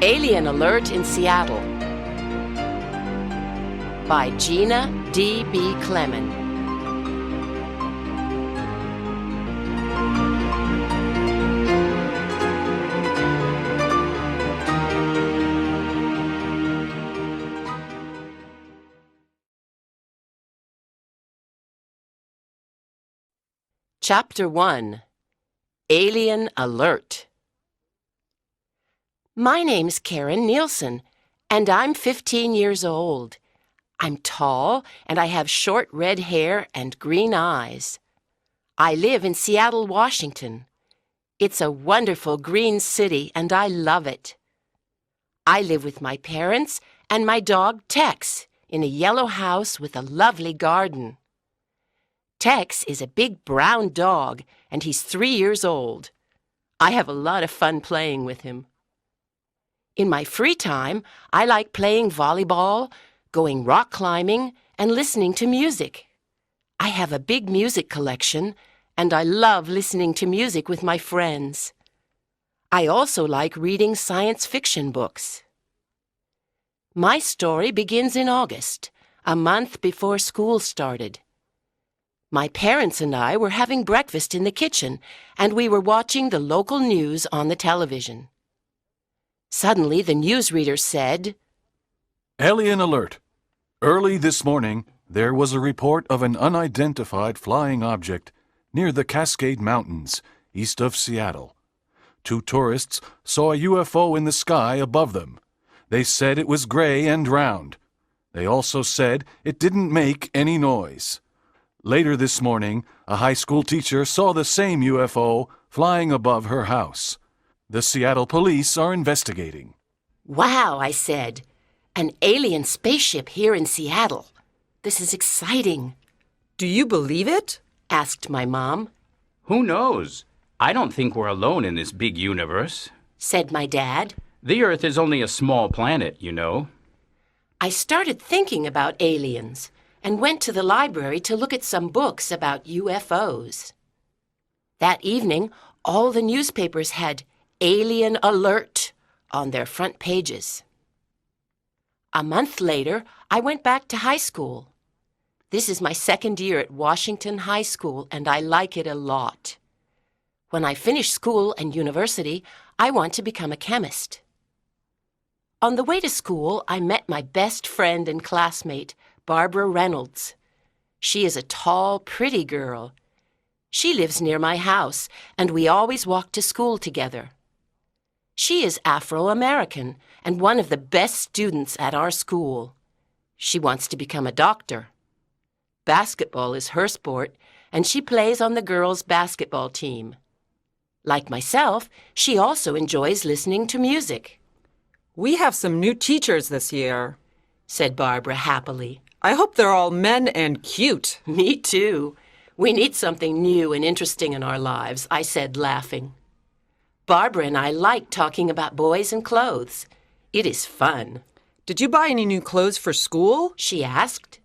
Alien Alert in Seattle by Gina D.B. Clement. Chapter 1. Alien Alert. My name's Karen Nielsen, and I'm 15 years old. I'm tall, and I have short red hair and green eyes. I live in Seattle, Washington. It's a wonderful green city, and I love it. I live with my parents and my dog Tex in a yellow house with a lovely garden. Tex is a big brown dog, and he's 3 years old. I have a lot of fun playing with him. In my free time, I like playing volleyball, going rock climbing, and listening to music. I have a big music collection, and I love listening to music with my friends. I also like reading science fiction books. My story begins in August, a month before school started. My parents and I were having breakfast in the kitchen, and we were watching the local news on the television. Suddenly, the newsreader said, "Alien alert! Early this morning, there was a report of an unidentified flying object near the Cascade Mountains, east of Seattle. 2 tourists saw a UFO in the sky above them. They said it was gray and round. They also said it didn't make any noise. Later this morning, a high school teacher saw the same UFO flying above her house. The Seattle police are investigating." "Wow," I said. "An alien spaceship here in Seattle. This is exciting." "Do you believe it?" asked my mom. Who knows? I don't think we're alone in this big universe, said my dad. The Earth is only a small planet, you know. I started thinking about aliens and went to the library to look at some books about UFOs. That evening, all the newspapers had Alien Alert on their front pages. A month later, I went back to high school. This is my 2nd year at Washington High School, and I like it a lot. When I finish school and university, I want to become a chemist. On the way to school, I met my best friend and classmate, Barbara Reynolds. She is a tall, pretty girl. She lives near my house, and we always walk to school together. She is Afro-American and one of the best students at our school. She wants to become a doctor. Basketball is her sport, and she plays on the girls' basketball team. Like myself, she also enjoys listening to music. "We have some new teachers this year," said Barbara happily. "I hope they're all men and cute." "Me too. We need something new and interesting in our lives," I said, laughing. Barbara and I like talking about boys and clothes. It is fun. "Did you buy any new clothes for school?" she asked.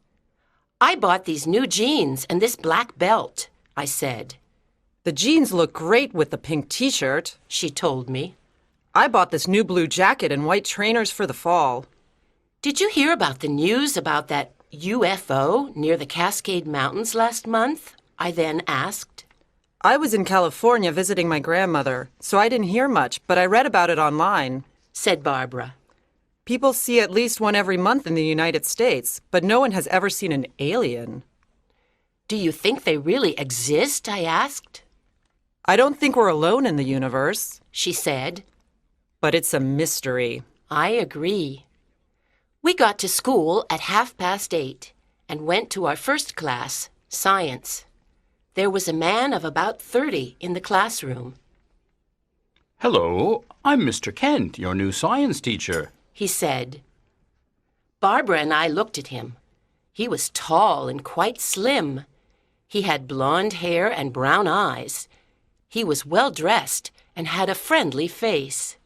"I bought these new jeans and this black belt," I said. "The jeans look great with the pink t-shirt," she told me. "I bought this new blue jacket and white trainers for the fall." "Did you hear about the news about that UFO near the Cascade Mountains last month?" I then asked. "I was in California visiting my grandmother, so I didn't hear much, but I read about it online," said Barbara. "People see at least one every month in the United States, but no one has ever seen an alien." "Do you think they really exist?" I asked. "I don't think we're alone in the universe," she said. "But it's a mystery." I agree. We got to school at 8:30 and went to our first class, science. There was a man of about 30 in the classroom. Hello, I'm Mr. Kent, your new science teacher, he said. Barbara and I looked at him. He was tall and quite slim. He had blonde hair and brown eyes. He was well-dressed and had a friendly face.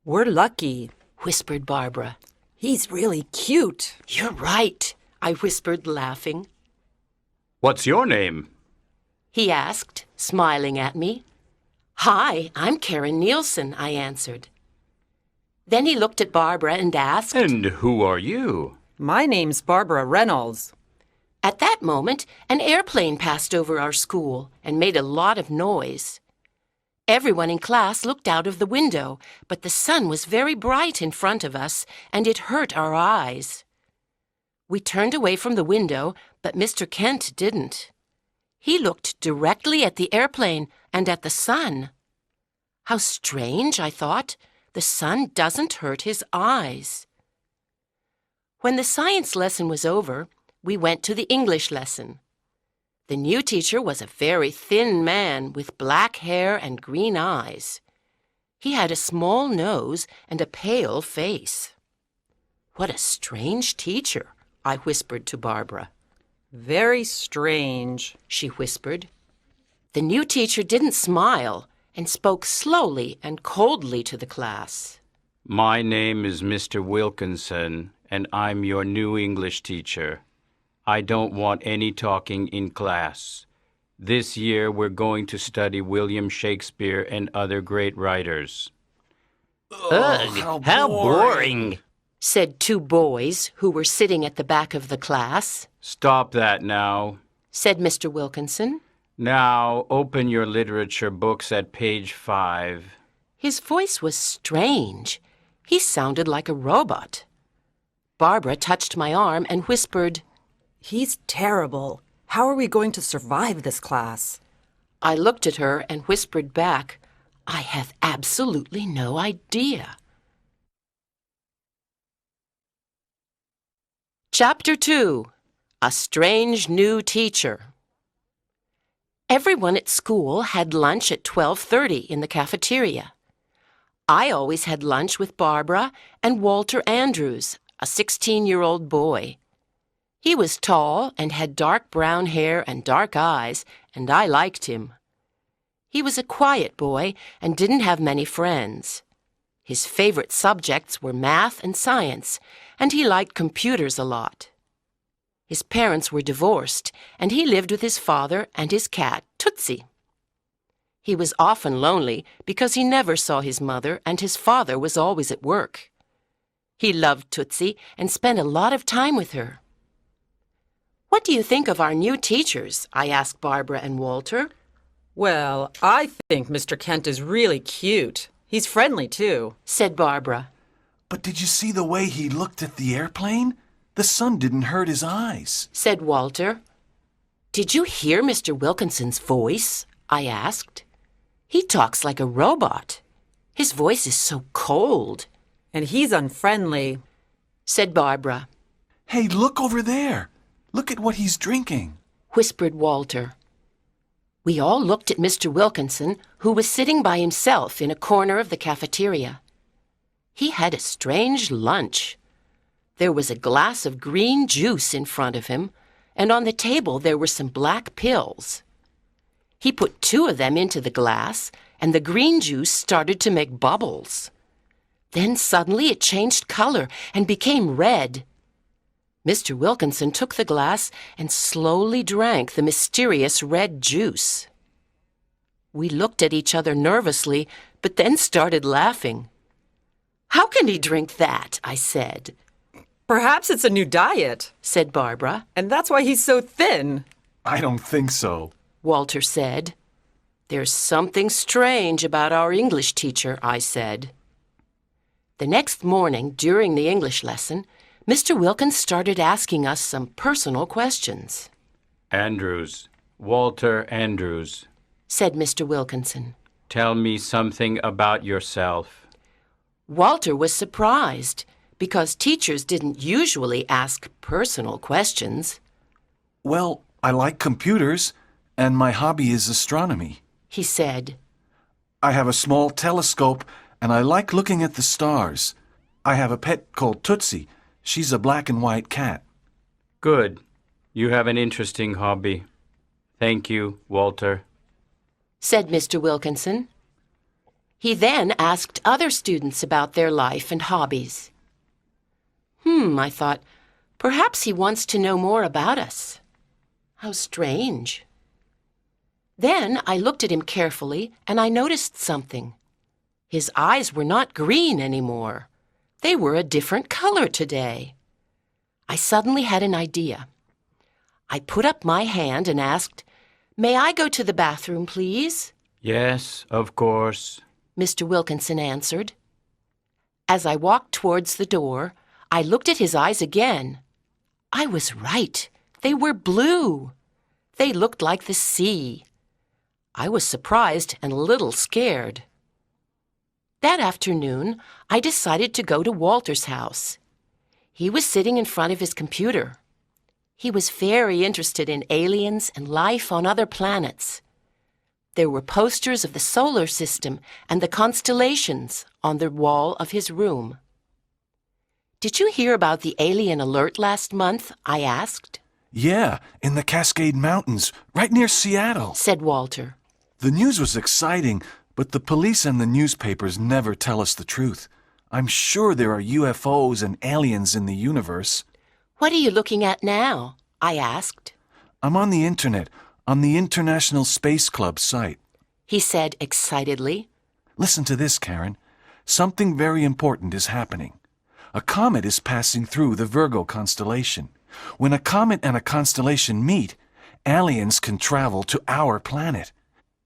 "We're lucky," whispered Barbara. "He's really cute." "You're right," I whispered, laughing. What's your name? He asked, smiling at me. "Hi, I'm Karen Nielsen," I answered. Then he looked at Barbara and asked, And who are you? My name's Barbara Reynolds. At that moment, an airplane passed over our school and made a lot of noise. Everyone in class looked out of the window, but the sun was very bright in front of us, and it hurt our eyes. We turned away from the window, but Mr. Kent didn't. He looked directly at the airplane and at the sun. How strange, I thought. The sun doesn't hurt his eyes. When the science lesson was over, we went to the English lesson. The new teacher was a very thin man with black hair and green eyes. He had a small nose and a pale face. What a strange teacher, I whispered to Barbara. Very strange, she whispered. The new teacher didn't smile and spoke slowly and coldly to the class. My name is Mr. Wilkinson, and I'm your new English teacher. I don't want any talking in class. This year we're going to study William Shakespeare and other great writers. Ugh, how boring, said two boys who were sitting at the back of the class. Stop that now, said Mr. Wilkinson. Now open your literature books at page 5. His voice was strange. He sounded like a robot. Barbara touched my arm and whispered, He's terrible. How are we going to survive this class? I looked at her and whispered back, I have absolutely no idea. Chapter 2. A Strange New Teacher. Everyone at school had lunch at 12:30 in the cafeteria. I always had lunch with Barbara and Walter Andrews, a 16-year-old boy. He was tall and had dark brown hair and dark eyes, and I liked him. He was a quiet boy and didn't have many friends. His favorite subjects were math and science, and he liked computers a lot. His parents were divorced, and he lived with his father and his cat, Tootsie. He was often lonely because he never saw his mother, and his father was always at work. He loved Tootsie and spent a lot of time with her. What do you think of our new teachers? I asked Barbara and Walter. Well, I think Mr. Kent is really cute. He's friendly, too, said Barbara. But did you see the way he looked at the airplane? The sun didn't hurt his eyes, said Walter. Did you hear Mr. Wilkinson's voice? I asked. He talks like a robot. His voice is so cold. And he's unfriendly, said Barbara. Hey, look over there. Look at what he's drinking, whispered Walter. We all looked at Mr. Wilkinson, who was sitting by himself in a corner of the cafeteria. He had a strange lunch. There was a glass of green juice in front of him, and on the table there were some black pills. He put 2 of them into the glass, and the green juice started to make bubbles. Then suddenly it changed color and became red. Mr. Wilkinson took the glass and slowly drank the mysterious red juice. We looked at each other nervously, but then started laughing. How can he drink that? I said. Perhaps it's a new diet, said Barbara. And that's why he's so thin. I don't think so, Walter said. There's something strange about our English teacher, I said. The next morning, during the English lesson, Mr. Wilkins started asking us some personal questions. Andrews, Walter Andrews, said Mr. Wilkinson. Tell me something about yourself. Walter was surprised because teachers didn't usually ask personal questions. Well, I like computers, and my hobby is astronomy, he said. I have a small telescope, and I like looking at the stars. I have a pet called Tootsie. She's a black and white cat. Good. You have an interesting hobby. Thank you, Walter, said Mr. Wilkinson. He then asked other students about their life and hobbies. I thought, perhaps he wants to know more about us. How strange. Then I looked at him carefully and I noticed something. His eyes were not green anymore. They were a different color today. I suddenly had an idea. I put up my hand and asked, "May I go to the bathroom, please?" Yes, of course. Mr. Wilkinson answered. As I walked towards the door, I looked at his eyes again. I was right. They were blue. They looked like the sea. I was surprised and a little scared. That afternoon, I decided to go to Walter's house. He was sitting in front of his computer. He was very interested in aliens and life on other planets. There were posters of the solar system and the constellations on the wall of his room. "Did you hear about the alien alert last month?" I asked. Yeah, in the Cascade Mountains, right near Seattle. Said Walter. The news was exciting, but the police and the newspapers never tell us the truth. I'm sure there are UFOs and aliens in the universe. "What are you looking at now?" I asked. I'm on the internet, on the International Space Club site. He said excitedly. Listen to this, Karen. Something very important is happening. A comet is passing through the Virgo constellation. When a comet and a constellation meet, aliens can travel to our planet.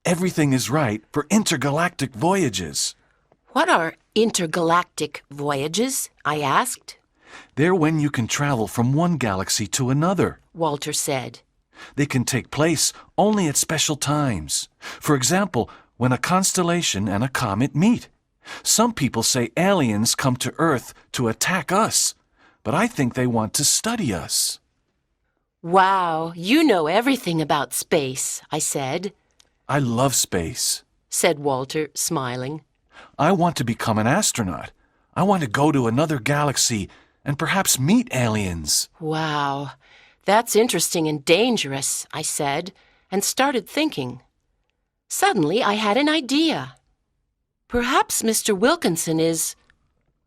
Everything is right for intergalactic voyages. "What are intergalactic voyages?" I asked. They're when you can travel from one galaxy to another. Walter said. They can take place only at special times. For example, when a constellation and a comet meet. Some people say aliens come to Earth to attack us, but I think they want to study us. "Wow, you know everything about space," I said. I love space, Said Walter, smiling. I want to become an astronaut. I want to go to another galaxy and perhaps meet aliens. "Wow, that's interesting and dangerous," I said, and started thinking. Suddenly, I had an idea. "Perhaps Mr. Wilkinson is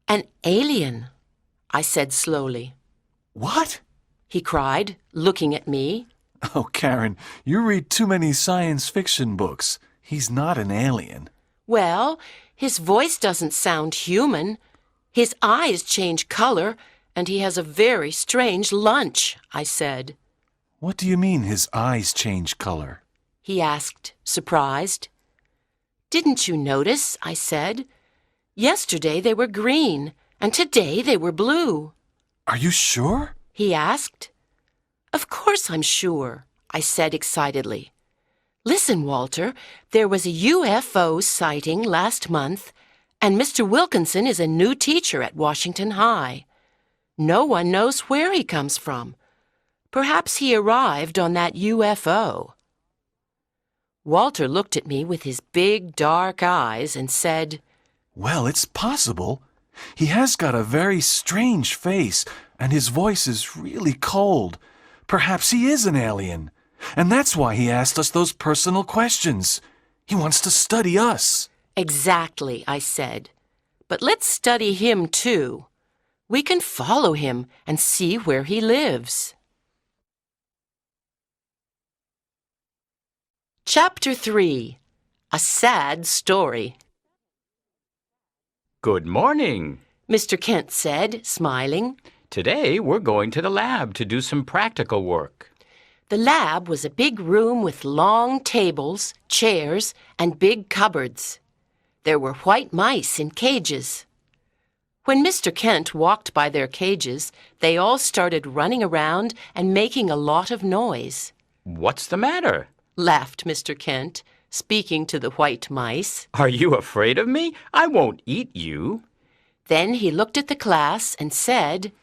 an alien," I said slowly. What? He cried, looking at me. Oh, Karen, you read too many science fiction books. He's not an alien. "Well, his voice doesn't sound human. His eyes change color, and he has a very strange lunch," I said. What do you mean his eyes change color? He asked, surprised. "Didn't you notice?" I said. "Yesterday they were green, and today they were blue." Are you sure? He asked. "Of course I'm sure," I said excitedly. "Listen, Walter, there was a UFO sighting last month, and Mr. Wilkinson is a new teacher at Washington High. No one knows where he comes from. Perhaps he arrived on that UFO." Walter looked at me with his big, dark eyes and said, Well, it's possible. He has got a very strange face, and his voice is really cold. Perhaps he is an alien. And that's why he asked us those personal questions. He wants to study us. "Exactly," I said. "But let's study him, too. We can follow him and see where he lives." Chapter 3. A Sad Story. Good morning. Mr. Kent said, smiling. Today we're going to the lab to do some practical work. The lab was a big room with long tables, chairs, and big cupboards. There were white mice in cages. When Mr. Kent walked by their cages, they all started running around and making a lot of noise. What's the matter? Laughed Mr. Kent, speaking to the white mice. Are you afraid of me? I won't eat you. Then he looked at the class and said,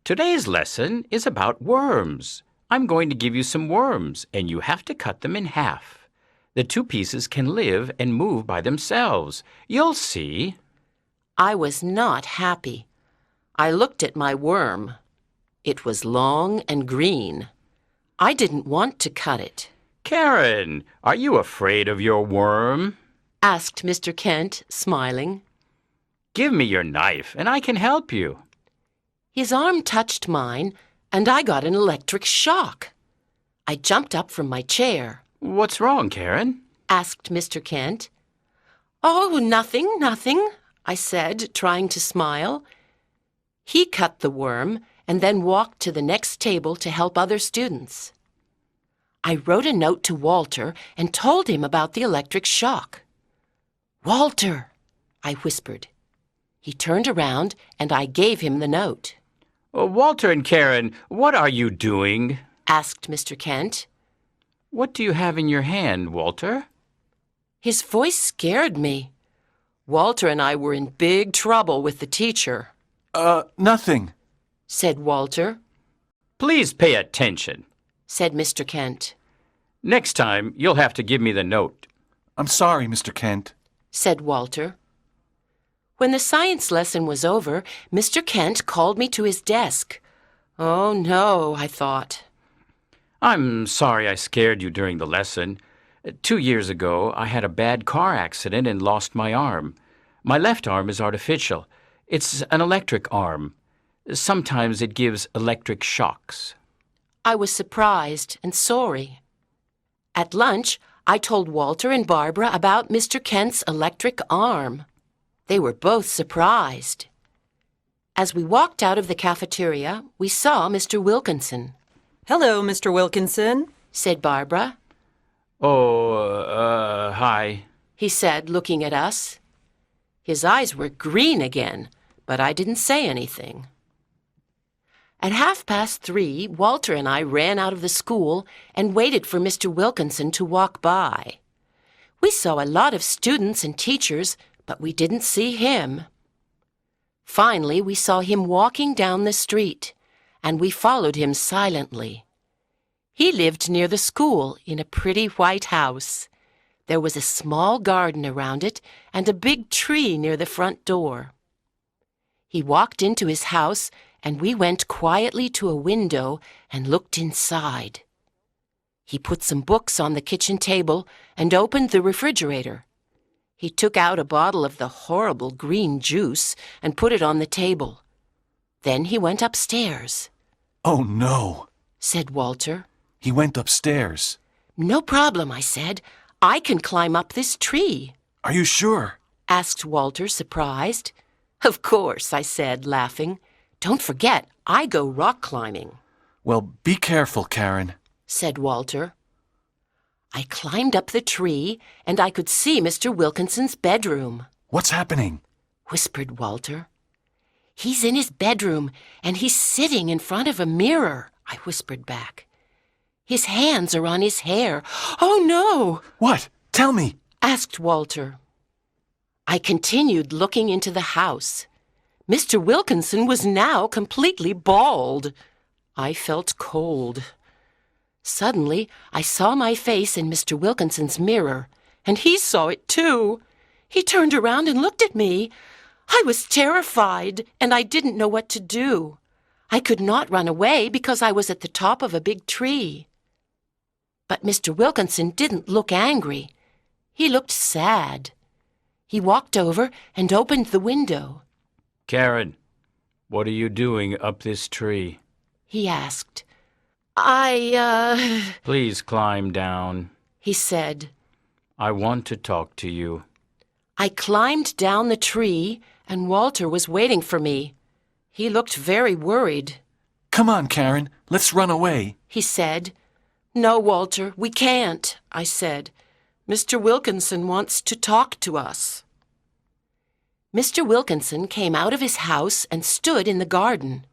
Today's lesson is about worms. I'm going to give you some worms, and you have to cut them in half. The two pieces can live and move by themselves. You'll see. I was not happy. I looked at my worm. It was long and green. I didn't want to cut it. Karen, are you afraid of your worm? Asked Mr. Kent, smiling. Give me your knife, and I can help you. His arm touched mine, and I got an electric shock. I jumped up from my chair. What's wrong, Karen? Asked Mr. Kent. "Oh, nothing, nothing," I said, trying to smile. He cut the worm and then walked to the next table to help other students. I wrote a note to Walter and told him about the electric shock. "Walter," I whispered. He turned around and I gave him the note. Walter and Karen, what are you doing? Asked Mr. Kent. What do you have in your hand, Walter? His voice scared me. Walter and I were in big trouble with the teacher. Nothing, Said Walter. Please pay attention. Said Mr. Kent. Next time, you'll have to give me the note. I'm sorry, Mr. Kent. Said Walter. When the science lesson was over, Mr. Kent called me to his desk. Oh, no, I thought. I'm sorry I scared you during the lesson. 2 years ago, I had a bad car accident and lost my arm. My left arm is artificial. It's an electric arm. Sometimes it gives electric shocks. I was surprised and sorry. At lunch, I told Walter and Barbara about Mr. Kent's electric arm. They were both surprised. As we walked out of the cafeteria, we saw Mr. Wilkinson. Hello, Mr. Wilkinson, Said Barbara. Hi. He said, looking at us. His eyes were green again, but I didn't say anything. At 3:30, Walter and I ran out of the school and waited for Mr. Wilkinson to walk by. We saw a lot of students and teachers, but we didn't see him. Finally, we saw him walking down the street, and we followed him silently. He lived near the school in a pretty white house. There was a small garden around it and a big tree near the front door. He walked into his house, and we went quietly to a window and looked inside. He put some books on the kitchen table and opened the refrigerator. He took out a bottle of the horrible green juice and put it on the table. Then he went upstairs. Oh, no, Said Walter. he went upstairs. No problem, I said. I can climb up this tree. Are you sure? Asked Walter, surprised. Of course, I said, laughing. Don't forget, I go rock climbing. Well, be careful, Karen. Said Walter. I climbed up the tree, and I could see Mr. Wilkinson's bedroom. What's happening? Whispered Walter. He's in his bedroom, and he's sitting in front of a mirror, I whispered back. His hands are on his hair. Oh, no! What? Tell me. Asked Walter. I continued looking into the house. Mr. Wilkinson was now completely bald. I felt cold. Suddenly, I saw my face in Mr. Wilkinson's mirror, and he saw it too. He turned around and looked at me. I was terrified, and I didn't know what to do. I could not run away because I was at the top of a big tree. But Mr. Wilkinson didn't look angry. He looked sad. He walked over and opened the window. Karen, what are you doing up this tree? He asked. Please climb down. He said. I want to talk to you. I climbed down the tree, and Walter was waiting for me. He looked very worried. Come on, Karen. Let's run away. He said. No, Walter, we can't, I said. Mr. Wilkinson wants to talk to us. Mr. Wilkinson came out of his house and stood in the garden.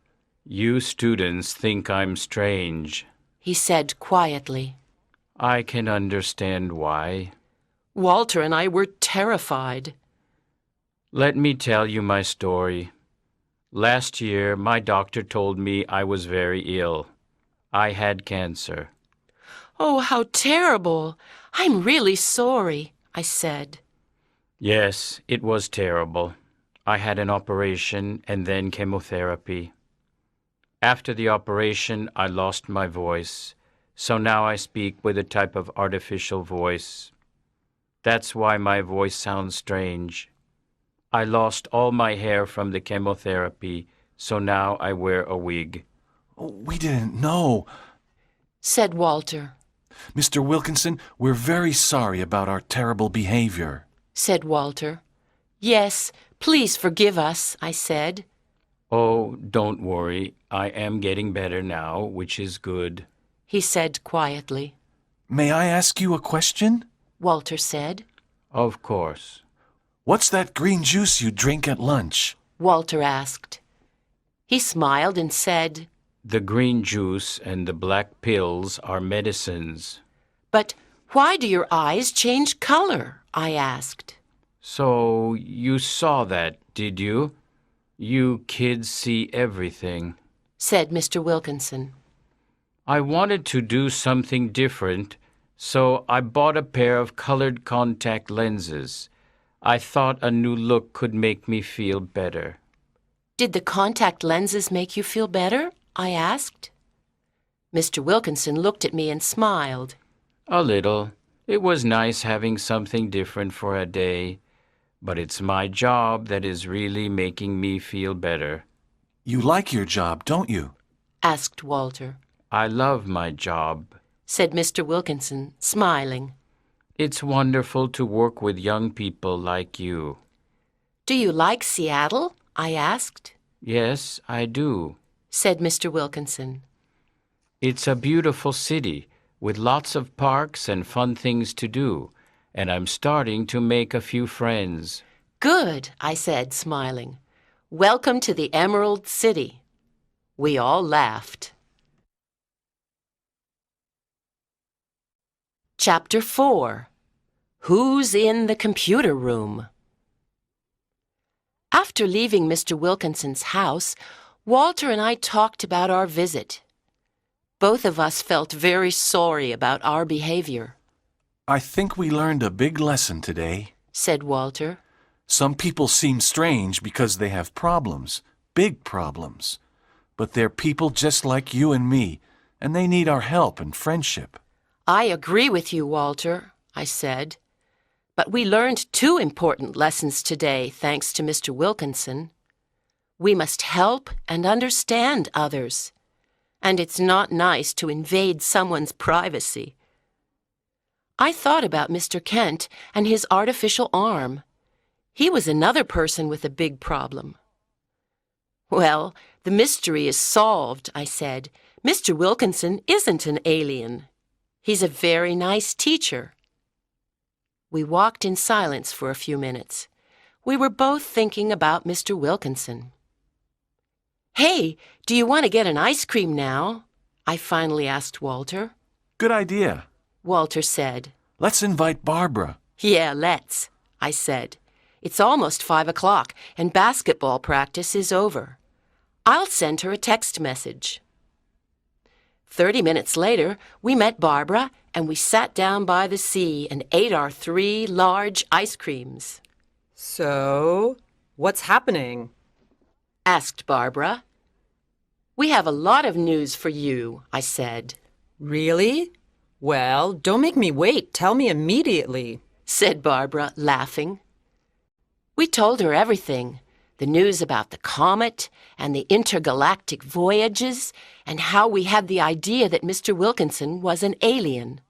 You students think I'm strange. He said quietly. I can understand why. Walter and I were terrified. Let me tell you my story. Last year, my doctor told me I was very ill. I had cancer. Oh, how terrible! I'm really sorry, I said. Yes, it was terrible. I had an operation and then chemotherapy. After the operation, I lost my voice, so now I speak with a type of artificial voice. That's why my voice sounds strange. I lost all my hair from the chemotherapy, so now I wear a wig. We didn't know. Said Walter. Mr. Wilkinson, we're very sorry about our terrible behavior. Said Walter. Yes, please forgive us, I said. Oh, don't worry. I am getting better now, which is good. he said quietly. May I ask you a question? Walter said. Of course. What's that green juice you drink at lunch? Walter asked. He smiled and said, The green juice and the black pills are medicines. But why do your eyes change color? I asked. So you saw that, did you? You kids see everything. Said Mr. Wilkinson. I wanted to do something different, so I bought a pair of colored contact lenses. I thought a new look could make me feel better. Did the contact lenses make you feel better? I asked. Mr. Wilkinson looked at me and smiled. A little. It was nice having something different for a day, but it's my job that is really making me feel better. You like your job, don't you? Asked Walter. I love my job. Said Mr. Wilkinson, smiling. It's wonderful to work with young people like you. Do you like Seattle? I asked. Yes, I do. Said Mr. Wilkinson. It's a beautiful city with lots of parks and fun things to do, and I'm starting to make a few friends. Good, I said, smiling. Welcome to the Emerald City. We all laughed. Chapter 4. Who's in the computer room? After leaving Mr. Wilkinson's house, Walter and I talked about our visit. Both of us felt very sorry about our behavior, I think we learned a big lesson today. said Walter. Some people seem strange because they have problems, big problems. But they're people just like you and me, and they need our help and friendship. I agree with you, Walter, I said. But we learned 2 important lessons today, thanks to Mr. Wilkinson. We must help and understand others. And it's not nice to invade someone's privacy. I thought about Mr. Kent and his artificial arm. He was another person with a big problem. Well, the mystery is solved, I said. Mr. Wilkinson isn't an alien. He's a very nice teacher. We walked in silence for a few minutes. We were both thinking about Mr. Wilkinson. Hey, do you want to get an ice cream now? I finally asked Walter. Good idea. Walter said. Let's invite Barbara. Yeah, let's, I said. It's almost 5 o'clock and basketball practice is over. I'll send her a text message. 30 minutes later, we met Barbara and we sat down by the sea and ate our 3 large ice creams. So, what's happening? Asked Barbara. We have a lot of news for you, I said. Really? Well, don't make me wait. Tell me immediately, Said Barbara, laughing. We told her everything. The news about the comet and the intergalactic voyages and how we had the idea that Mr. Wilkinson was an alien.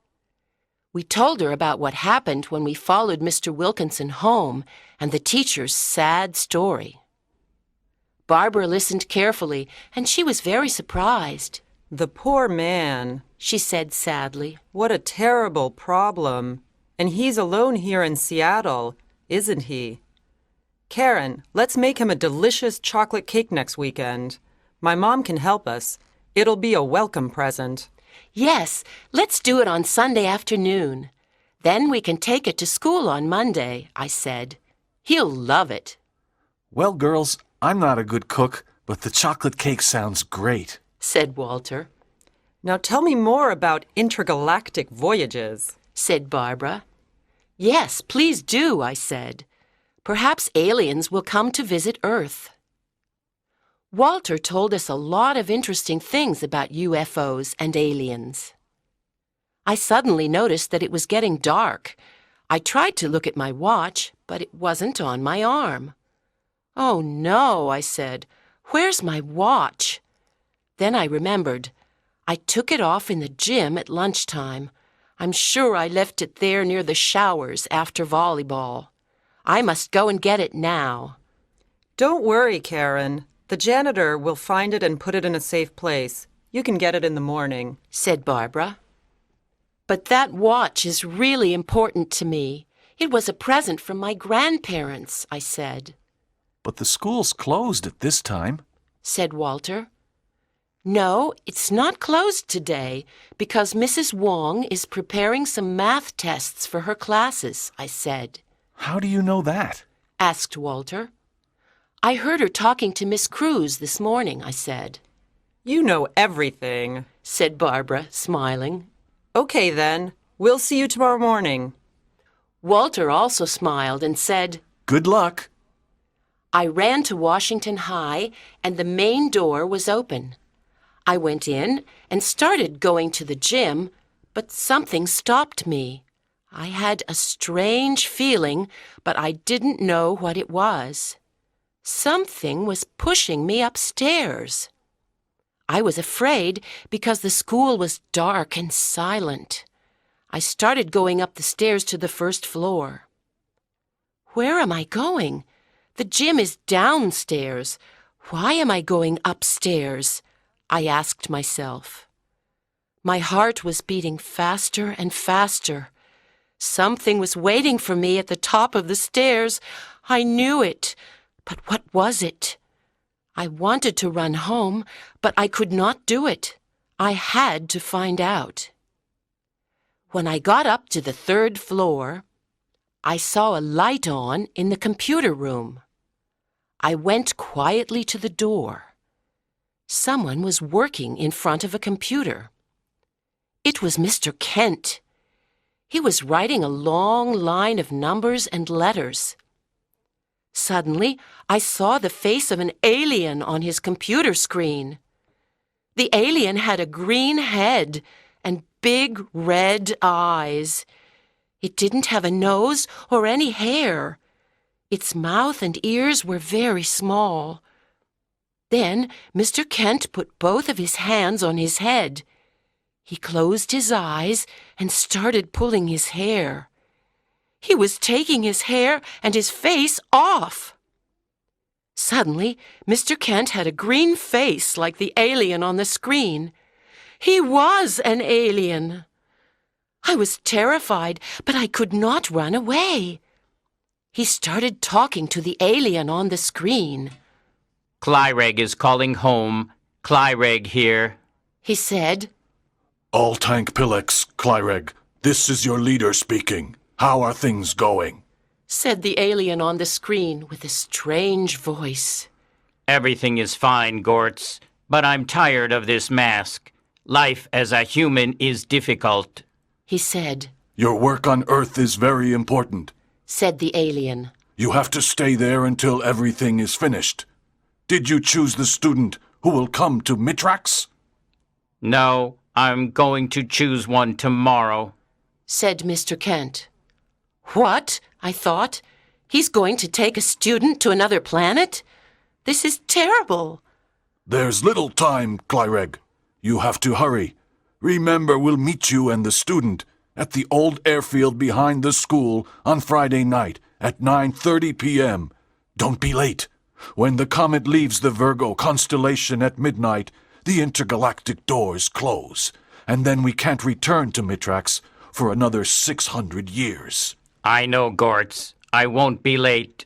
We told her about what happened when we followed Mr. Wilkinson home and the teacher's sad story. Barbara listened carefully and she was very surprised. The poor man. She said sadly. What a terrible problem. And he's alone here in Seattle, isn't he? Karen, let's make him a delicious chocolate cake next weekend. My mom can help us. It'll be a welcome present. Yes, let's do it on Sunday afternoon. Then we can take it to school on Monday, I said. He'll love it. Well, girls, I'm not a good cook, but the chocolate cake sounds great, Said Walter. Now tell me more about intergalactic voyages, Said Barbara. Yes, please do, I said. Perhaps aliens will come to visit Earth. Walter told us a lot of interesting things about UFOs and aliens. I suddenly noticed that it was getting dark. I tried to look at my watch, but it wasn't on my arm. Oh no, I said. Where's my watch? Then I remembered. I took it off in the gym at lunchtime. I'm sure I left it there near the showers after volleyball. I must go and get it now. Don't worry, Karen. The janitor will find it and put it in a safe place. You can get it in the morning, said Barbara. But that watch is really important to me. It was a present from my grandparents, I said. But the school's closed at this time, said Walter. No, it's not closed today because Mrs. Wong is preparing some math tests for her classes, I said. How do you know that? Asked Walter. I heard her talking to Miss Cruz this morning, I said. You know everything, said Barbara, smiling. Okay then, we'll see you tomorrow morning. Walter also smiled and said, Good luck. I ran to Washington High and the main door was open. I went in and started going to the gym, but something stopped me. I had a strange feeling, but I didn't know what it was. Something was pushing me upstairs. I was afraid because the school was dark and silent. I started going up the stairs to the first floor. Where am I going? The gym is downstairs. Why am I going upstairs? I asked myself. My heart was beating faster and faster. Something was waiting for me at the top of the stairs. I knew it. But what was it? I wanted to run home, but I could not do it. I had to find out. When I got up to the third floor, I saw a light on in the computer room. I went quietly to the door. Someone was working in front of a computer. It was Mr. Kent. He was writing a long line of numbers and letters. Suddenly, I saw the face of an alien on his computer screen. The alien had a green head and big red eyes. It didn't have a nose or any hair. Its mouth and ears were very small. Then Mr. Kent put both of his hands on his head. He closed his eyes and started pulling his hair. He was taking his hair and his face off. Suddenly, Mr. Kent had a green face like the alien on the screen. He was an alien. I was terrified, but I could not run away. He started talking to the alien on the screen. Clyreg is calling home. Clyreg here, he said. All tank Pilex, Clyreg. This is your leader speaking. How are things going? Said the alien on the screen with a strange voice. Everything is fine, Gortz, but I'm tired of this mask. Life as a human is difficult, he said. Your work on Earth is very important, said the alien. You have to stay there until everything is finished. Did you choose the student who will come to Mitrax? No, I'm going to choose one tomorrow, said Mr. Kent. What? I thought. He's going to take a student to another planet? This is terrible. There's little time, Clyreg. You have to hurry. Remember, we'll meet you and the student at the old airfield behind the school on Friday night at 9:30 p.m. Don't be late. When the comet leaves the Virgo constellation at midnight, the intergalactic doors close, and then we can't return to Mitrax for another 600 years. I know, Gortz. I won't be late,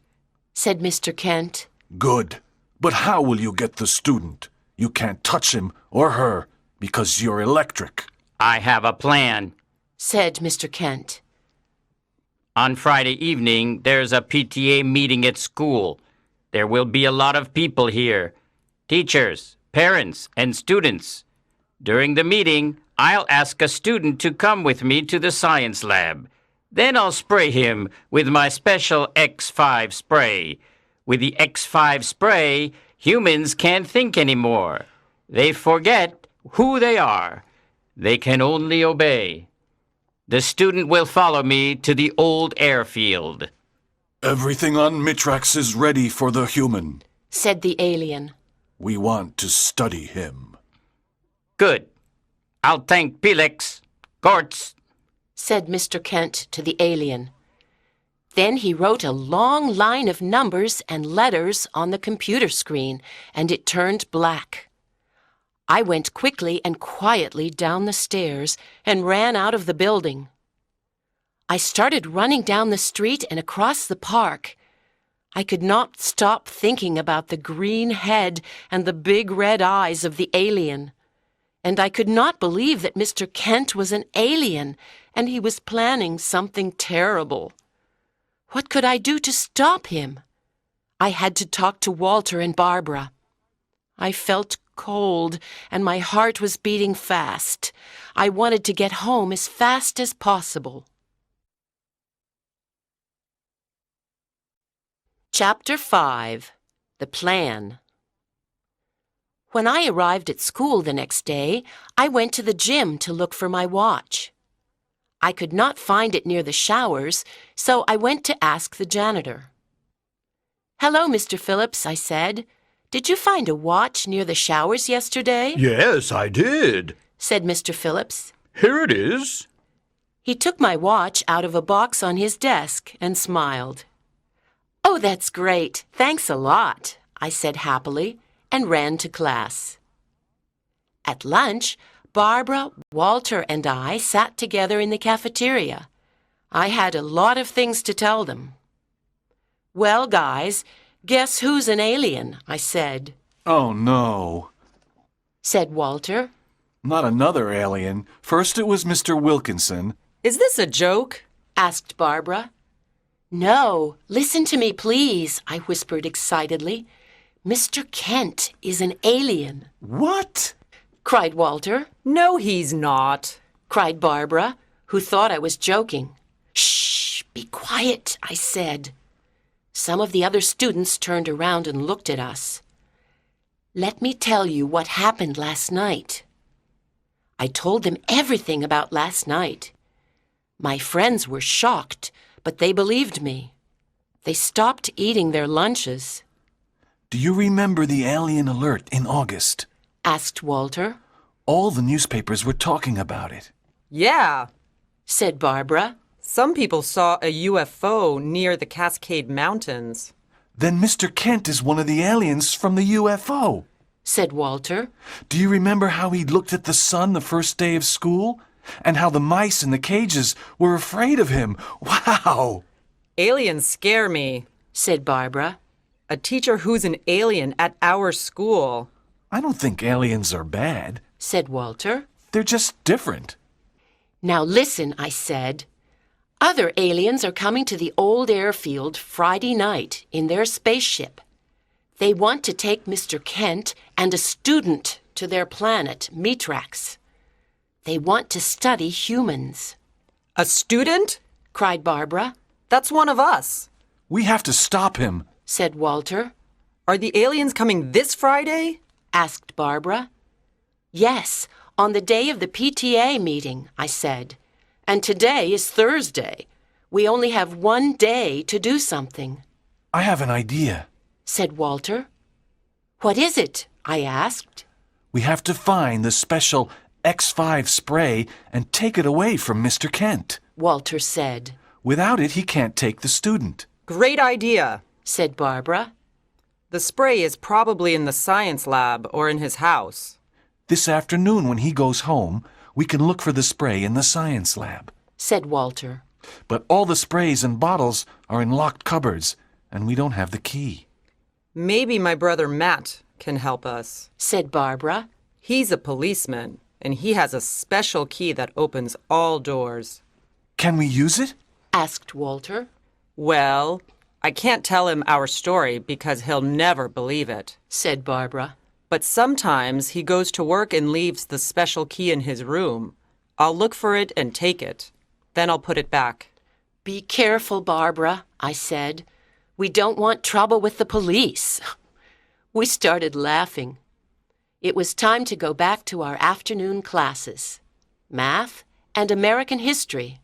said Mr. Kent. Good. But how will you get the student? You can't touch him or her because you're electric. I have a plan, said Mr. Kent. On Friday evening, there's a PTA meeting at school. There will be a lot of people here. Teachers, parents, and students. During the meeting, I'll ask a student to come with me to the science lab. Then I'll spray him with my special X5 spray. With the X5 spray, humans can't think anymore. They forget who they are. They can only obey. The student will follow me to the old airfield. Everything on Mitrax is ready for the human, said the alien. We want to study him. Good. I'll thank Pilex. Gortz, said Mr. Kent to the alien. Then he wrote a long line of numbers and letters on the computer screen, and it turned black. I went quickly and quietly down the stairs and ran out of the building. I started running down the street and across the park. I could not stop thinking about the green head and the big red eyes of the alien. And I could not believe that Mr. Kent was an alien and he was planning something terrible. What could I do to stop him? I had to talk to Walter and Barbara. I felt cold and my heart was beating fast. I wanted to get home as fast as possible. Chapter 5. The Plan. When I arrived at school the next day, I went to the gym to look for my watch. I could not find it near the showers, so I went to ask the janitor. "Hello, Mr. Phillips," I said. "Did you find a watch near the showers yesterday?" Yes, I did. said Mr. Phillips. Here it is. He took my watch out of a box on his desk and smiled. "Oh, that's great. Thanks a lot," I said happily and ran to class. At lunch, Barbara, Walter, and I sat together in the cafeteria. I had a lot of things to tell them. "Well, guys, guess who's an alien?" I said. Oh, no. Said Walter. Not another alien. First it was Mr. Wilkinson. Is this a joke? Asked Barbara. "No, listen to me, please," I whispered excitedly. "Mr. Kent is an alien," What? cried Walter. No, he's not. Cried Barbara, who thought I was joking. "Shh, be quiet," I said. Some of the other students turned around and looked at us. "Let me tell you what happened last night." I told them everything about last night. My friends were shocked, but they believed me. They stopped eating their lunches. Do you remember the alien alert in August? Asked Walter. All the newspapers were talking about it. Yeah. Said Barbara. Some people saw a UFO near the Cascade Mountains. Then Mr. Kent is one of the aliens from the UFO. Said Walter. Do you remember how he looked at the sun the first day of school? And how the mice in the cages were afraid of him? Wow! Aliens scare me. Said Barbara. A teacher who's an alien at our school. I don't think aliens are bad. Said Walter. They're just different. Now listen, I said. Other aliens are coming to the old airfield Friday night in their spaceship. They want to take Mr. Kent and a student to their planet, Mitrax. They want to study humans. A student? Cried Barbara. That's one of us. We have to stop him. Said Walter. Are the aliens coming this Friday? Asked Barbara. Yes, on the day of the PTA meeting, I said. And today is Thursday. We only have one day to do something. I have an idea. Said Walter. What is it? I asked. We have to find the special X5 spray and take it away from Mr. Kent. Walter said. Without it, he can't take the student. Great idea. Said Barbara. The spray is probably in the science lab or in his house. This afternoon when he goes home, we can look for the spray in the science lab. Said Walter. But all the sprays and bottles are in locked cupboards, and we don't have the key. Maybe my brother Matt can help us. Said Barbara. He's a policeman, and he has a special key that opens all doors. Can we use it? Asked Walter. Well, I can't tell him our story because he'll never believe it. Said Barbara. But sometimes he goes to work and leaves the special key in his room. I'll look for it and take it. Then I'll put it back. Be careful, Barbara, I said. We don't want trouble with the police. We started laughing. It was time to go back to our afternoon classes, math and American history.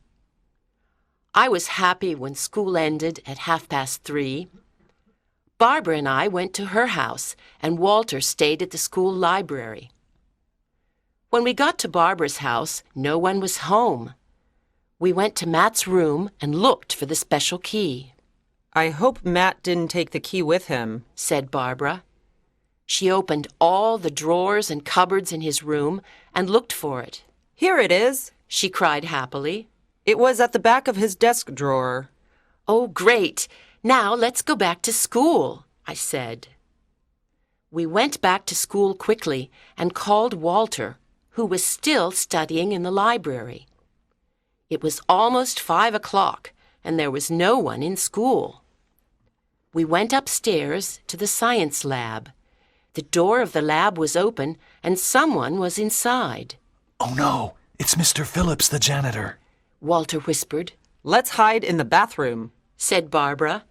I was happy when school ended at 3:30. Barbara and I went to her house, and Walter stayed at the school library. When we got to Barbara's house, no one was home. We went to Matt's room and looked for the special key, I hope Matt didn't take the key with him. said Barbara. She opened all the drawers and cupboards in his room and looked for it. Here it is. She cried happily. It was at the back of his desk drawer. Oh, great! Now let's go back to school, I said. We went back to school quickly and called Walter, who was still studying in the library. It was almost 5 o'clock, and there was no one in school. We went upstairs to the science lab. The door of the lab was open, and someone was inside. Oh no, it's Mr. Phillips, the janitor. Walter whispered. Let's hide in the bathroom, Said Barbara.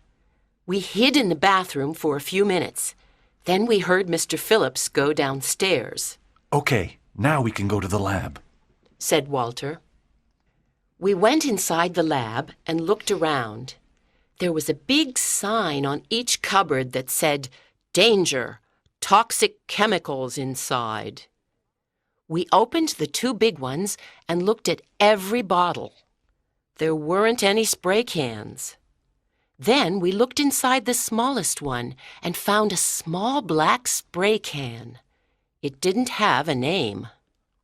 We hid in the bathroom for a few minutes. Then we heard Mr. Phillips go downstairs, Okay, now we can go to the lab. said Walter. We went inside the lab and looked around. There was a big sign on each cupboard that said, "Danger! Toxic chemicals inside." We opened the 2 big ones and looked at every bottle. There weren't any spray cans. Then we looked inside the smallest one and found a small black spray can. It didn't have a name,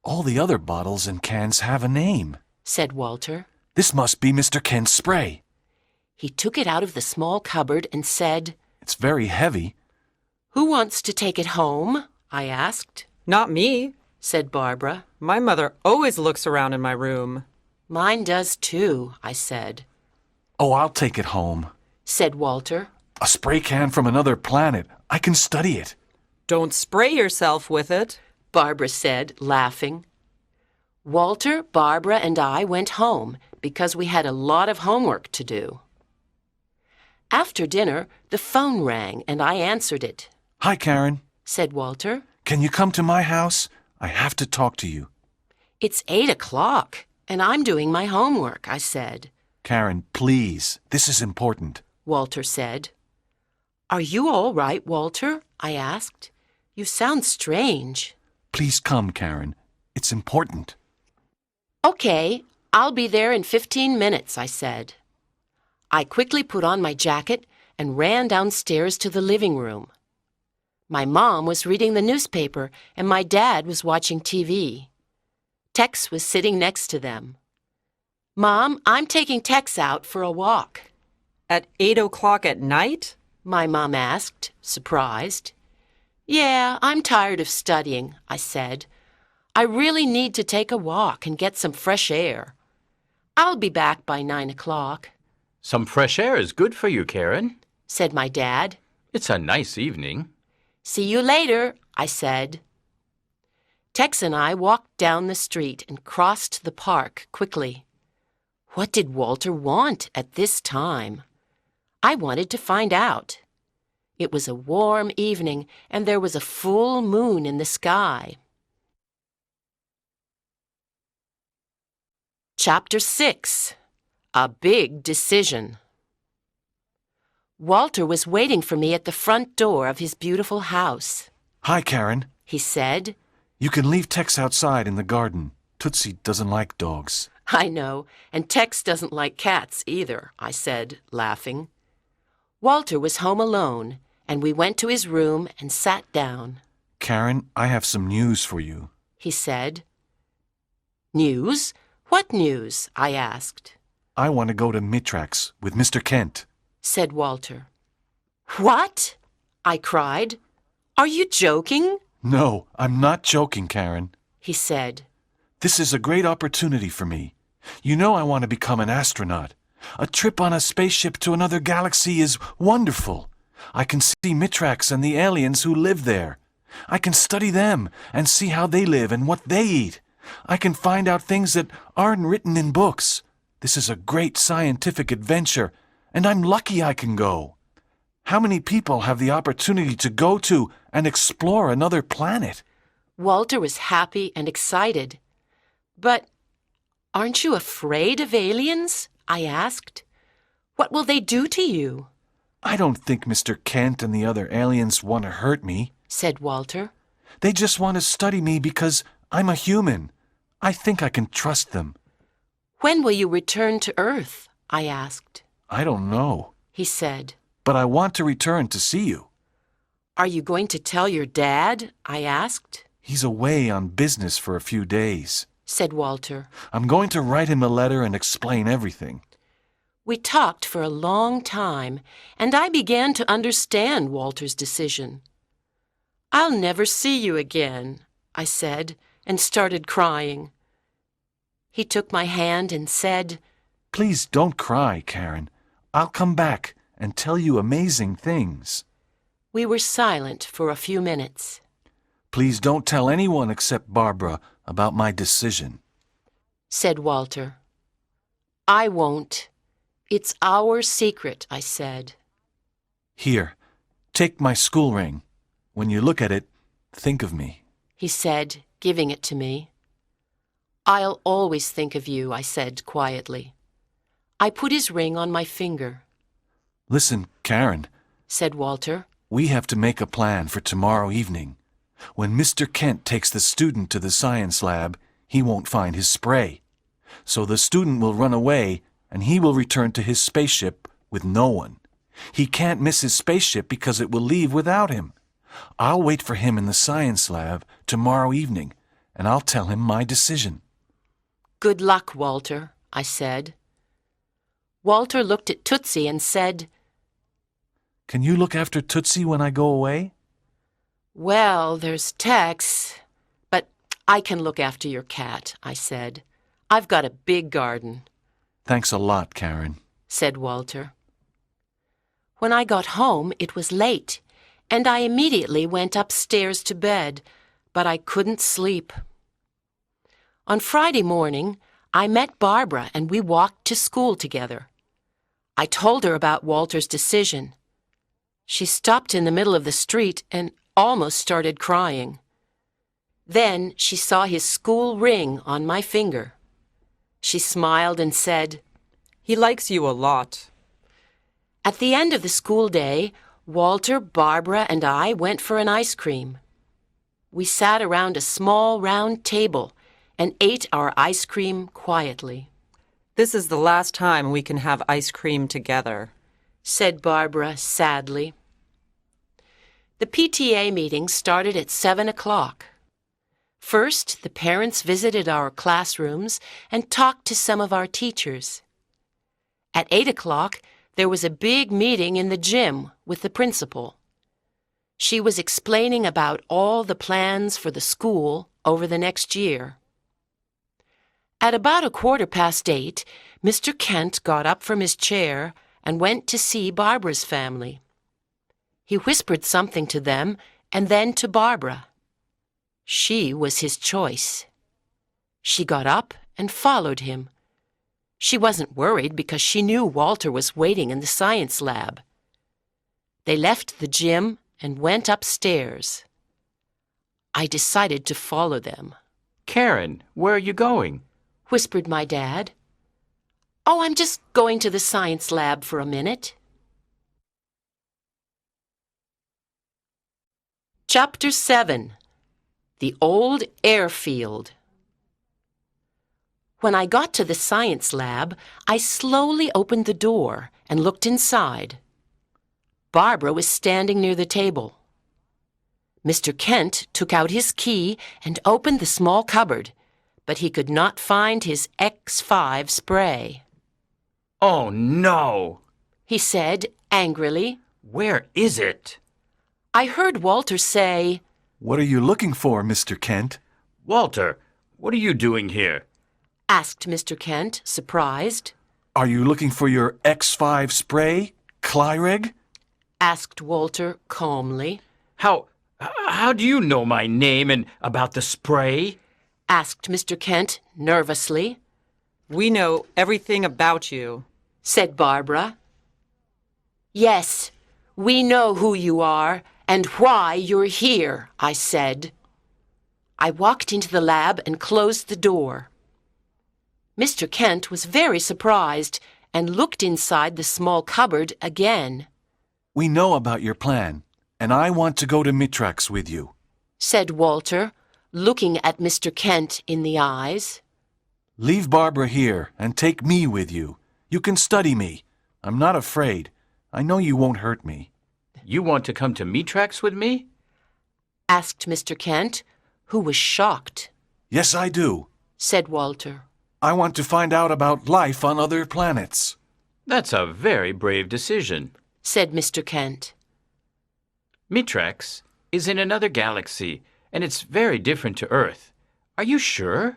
All the other bottles and cans have a name. said Walter. This must be Mr. Kent's spray. He took it out of the small cupboard and said, It's very heavy. "Who wants to take it home?" I asked, Not me. said Barbara. My mother always looks around in my room. Mine does too, I said, Oh, I'll take it home. said Walter. A spray can from another planet. I can study it. Don't spray yourself with it. Barbara said, laughing. Walter, Barbara, and I went home because we had a lot of homework to do. After dinner, the phone rang and I answered it, Hi, Karen. said Walter. Can you come to my house? I have to talk to you. It's 8 o'clock and I'm doing my homework, I said. Karen, please. This is important. Walter said. Are you all right, Walter? I asked. You sound strange. Please come, Karen. It's important. Okay, I'll be there in 15 minutes, I said. I quickly put on my jacket and ran downstairs to the living room. My mom was reading the newspaper and my dad was watching TV. Tex was sitting next to them. Mom, I'm taking Tex out for a walk, At 8 o'clock at night? my mom asked, surprised. Yeah, I'm tired of studying, I said. I really need to take a walk and get some fresh air. I'll be back by 9 o'clock, Some fresh air is good for you, Karen. said my dad. It's a nice evening. See you later, I said. Tex and I walked down the street and crossed the park quickly. What did Walter want at this time? I wanted to find out. It was a warm evening and there was a full moon in the sky. Chapter 6. A Big Decision. Walter was waiting for me at the front door of his beautiful house. Hi, Karen. He said, You can leave Tex outside in the garden. Tootsie doesn't like dogs. I know, and Tex doesn't like cats either, I said, laughing. Walter was home alone, and we went to his room and sat down. Karen, I have some news for you. He said. News? What news? I asked. I want to go to Mitrax with Mr. Kent. Said Walter. What? I cried. Are you joking? No, I'm not joking, Karen. He said. This is a great opportunity for me. You know I want to become an astronaut. A trip on a spaceship to another galaxy is wonderful. I can see Mitrax and the aliens who live there. I can study them and see how they live and what they eat. I can find out things that aren't written in books. This is a great scientific adventure, and I'm lucky I can go. How many people have the opportunity to go to and explore another planet? Walter was happy and excited. But aren't you afraid of aliens? I asked. What will they do to you? I don't think Mr. Kent and the other aliens want to hurt me, Said Walter. They just want to study me because I'm a human. I think I can trust them. When will you return to Earth? I asked. I don't know, He said. but I want to return to see you. Are you going to tell your dad? I asked. He's away on business for a few days, Said Walter. I'm going to write him a letter and explain everything. We talked for a long time, and I began to understand Walter's decision. I'll never see you again, I said, and started crying. He took my hand and said, Please don't cry, Karen. I'll come back and tell you amazing things. We were silent for a few minutes. Please don't tell anyone except Barbara about my decision. Said Walter. I won't. It's our secret, I said. Here, take my school ring. When you look at it, think of me. He said, giving it to me. I'll always think of you, I said quietly. I put his ring on my finger. Listen, Karen, Said Walter. we have to make a plan for tomorrow evening. When Mr. Kent takes the student to the science lab, he won't find his spray. So the student will run away and he will return to his spaceship with no one. He can't miss his spaceship because it will leave without him. I'll wait for him in the science lab tomorrow evening, and I'll tell him my decision. Good luck, Walter, I said. Walter looked at Tootsie and said, Can you look after Tootsie when I go away? Well, there's Tex, but I can look after your cat, I said. I've got a big garden. Thanks a lot, Karen. Said Walter. When I got home, it was late, and I immediately went upstairs to bed, but I couldn't sleep. On Friday morning, I met Barbara and we walked to school together. I told her about Walter's decision. She stopped in the middle of the street and almost started crying. Then she saw his school ring on my finger. She smiled and said, He likes you a lot. At the end of the school day, Walter, Barbara, and I went for an ice cream. We sat around a small round table and ate our ice cream quietly. This is the last time we can have ice cream together, Said Barbara sadly. The PTA meeting started at 7 o'clock. First, the parents visited our classrooms and talked to some of our teachers. At 8 o'clock, there was a big meeting in the gym with the principal. She was explaining about all the plans for the school over the next year. At about 8:15, Mr. Kent got up from his chair and went to see Barbara's family. He whispered something to them and then to Barbara. She was his choice. She got up and followed him. She wasn't worried because she knew Walter was waiting in the science lab. They left the gym and went upstairs. I decided to follow them. Karen, where are you going? Whispered my dad. Oh, I'm just going to the science lab for a minute. Chapter 7. The Old Airfield. When I got to the science lab, I slowly opened the door and looked inside. Barbara was standing near the table. Mr. Kent took out his key and opened the small cupboard, but he could not find his X5 spray. Oh, no! He said angrily. Where is it? I heard Walter say, What are you looking for, Mr. Kent? Walter, what are you doing here? asked Mr. Kent, surprised. Are you looking for your X5 spray, Clyreg? Asked Walter calmly. How do you know my name and about the spray? Asked Mr. Kent nervously. We know everything about you, Said Barbara. Yes, we know who you are and why you're here, I said. I walked into the lab and closed the door. Mr. Kent was very surprised and looked inside the small cupboard again. We know about your plan, and I want to go to Mitrax with you. Said Walter, looking at Mr. Kent in the eyes. Leave Barbara here and take me with you. You can study me. I'm not afraid. I know you won't hurt me. You want to come to Metrax with me? Asked Mr. Kent, who was shocked. Yes, I do. Said Walter. I want to find out about life on other planets. That's a very brave decision. Said Mr. Kent. Metrax is in another galaxy, and it's very different to Earth. Are you sure?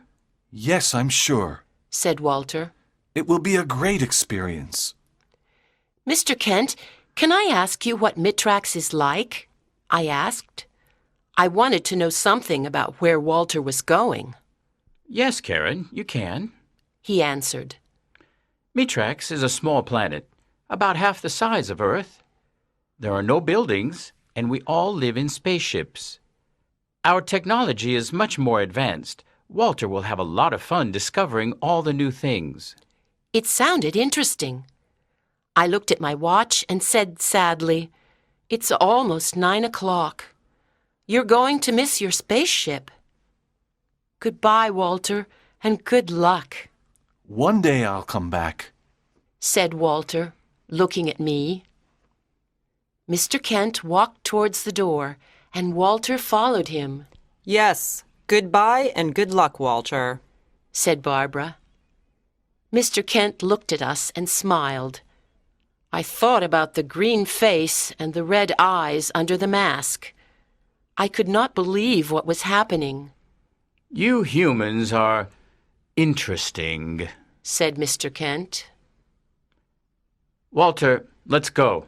Yes, I'm sure. Said Walter. It will be a great experience. Mr. Kent, can I ask you what Metrax is like? I asked. I wanted to know something about where Walter was going. Yes, Karen, you can. He answered. Metrax is a small planet, about half the size of Earth. There are no buildings, and we all live in spaceships. Our technology is much more advanced. Walter will have a lot of fun discovering all the new things. It sounded interesting. I looked at my watch and said sadly, "It's almost 9 o'clock. You're going to miss your spaceship." "Goodbye, Walter, and good luck," One day I'll come back. said Walter, looking at me. Mr. Kent walked towards the door, and Walter followed him, Yes, goodbye and good luck, Walter. said Barbara. Mr. Kent looked at us and smiled. I thought about the green face and the red eyes under the mask. I could not believe what was happening, You humans are interesting. said Mr. Kent. Walter, let's go.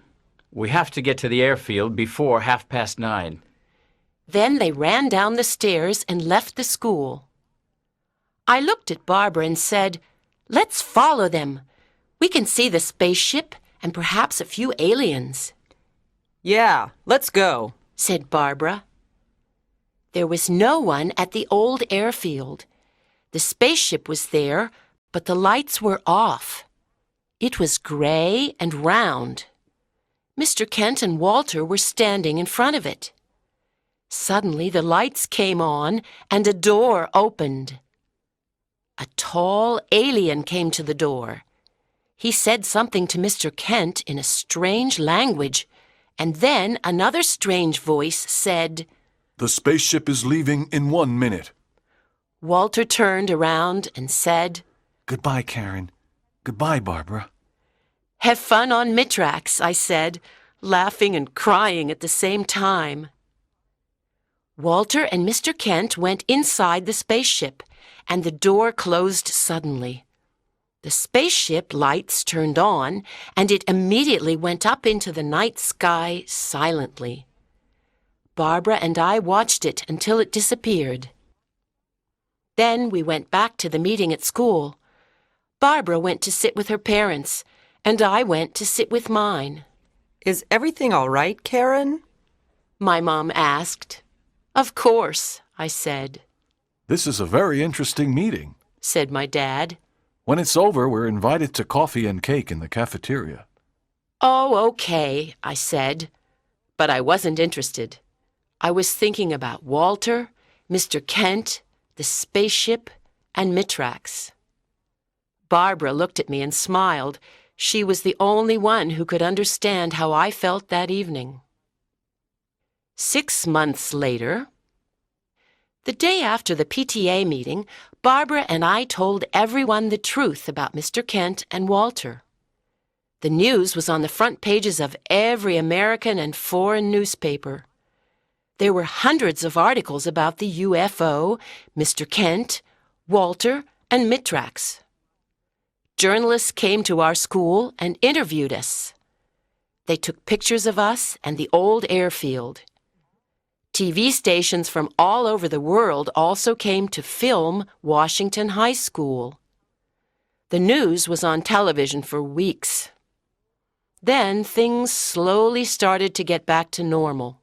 We have to get to the airfield before 9:30. Then they ran down the stairs and left the school. I looked at Barbara and said, "Let's follow them. We can see the spaceship and perhaps a few aliens," Yeah, let's go. said Barbara. There was no one at the old airfield. The spaceship was there, but the lights were off. It was gray and round. Mr. Kent and Walter were standing in front of it. Suddenly the lights came on and a door opened. A tall alien came to the door. He said something to Mr. Kent in a strange language, and then another strange voice said, The spaceship is leaving in 1 minute. Walter turned around and said, Goodbye, Karen. Goodbye, Barbara. "Have fun on Metrax," I said, laughing and crying at the same time. Walter and Mr. Kent went inside the spaceship, and the door closed suddenly. The spaceship lights turned on, and it immediately went up into the night sky silently. Barbara and I watched it until it disappeared. Then we went back to the meeting at school. Barbara went to sit with her parents, and I went to sit with mine. Is everything all right, Karen? My mom asked. "Of course," I said, This is a very interesting meeting. said my dad. When it's over, we're invited to coffee and cake in the cafeteria. "Oh, okay," I said, but I wasn't interested. I was thinking about Walter, Mr. Kent, the spaceship, and Metrax. Barbara looked at me and smiled. She was the only one who could understand how I felt that evening. 6 months later, the day after the PTA meeting, Barbara and I told everyone the truth about Mr. Kent and Walter. The news was on the front pages of every American and foreign newspaper. There were hundreds of articles about the UFO, Mr. Kent, Walter, and Metrax. Journalists came to our school and interviewed us. They took pictures of us and the old airfield. TV stations from all over the world also came to film Washington High School. The news was on television for weeks. Then things slowly started to get back to normal.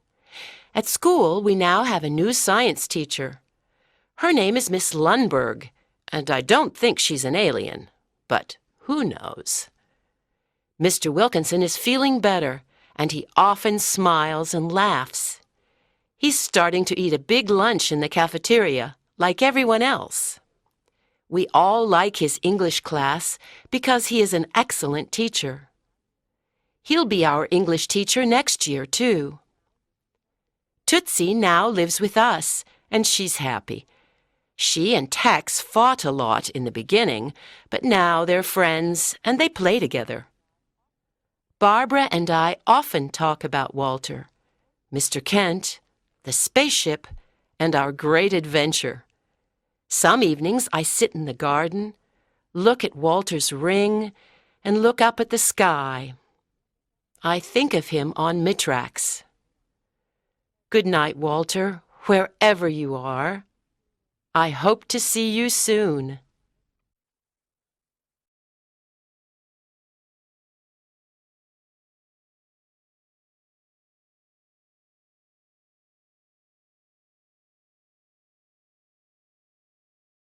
At school, we now have a new science teacher. Her name is Miss Lundberg, and I don't think she's an alien, but who knows? Mr. Wilkinson is feeling better, and he often smiles and laughs. He's starting to eat a big lunch in the cafeteria, like everyone else. We all like his English class because he is an excellent teacher. He'll be our English teacher next year, too. Tootsie now lives with us, and she's happy. She and Tex fought a lot in the beginning, but now they're friends and they play together. Barbara and I often talk about Walter, Mr. Kent, the spaceship, and our great adventure. Some evenings I sit in the garden, look at Walter's ring, and look up at the sky. I think of him on Mitrax. Good night, Walter, wherever you are. I hope to see you soon.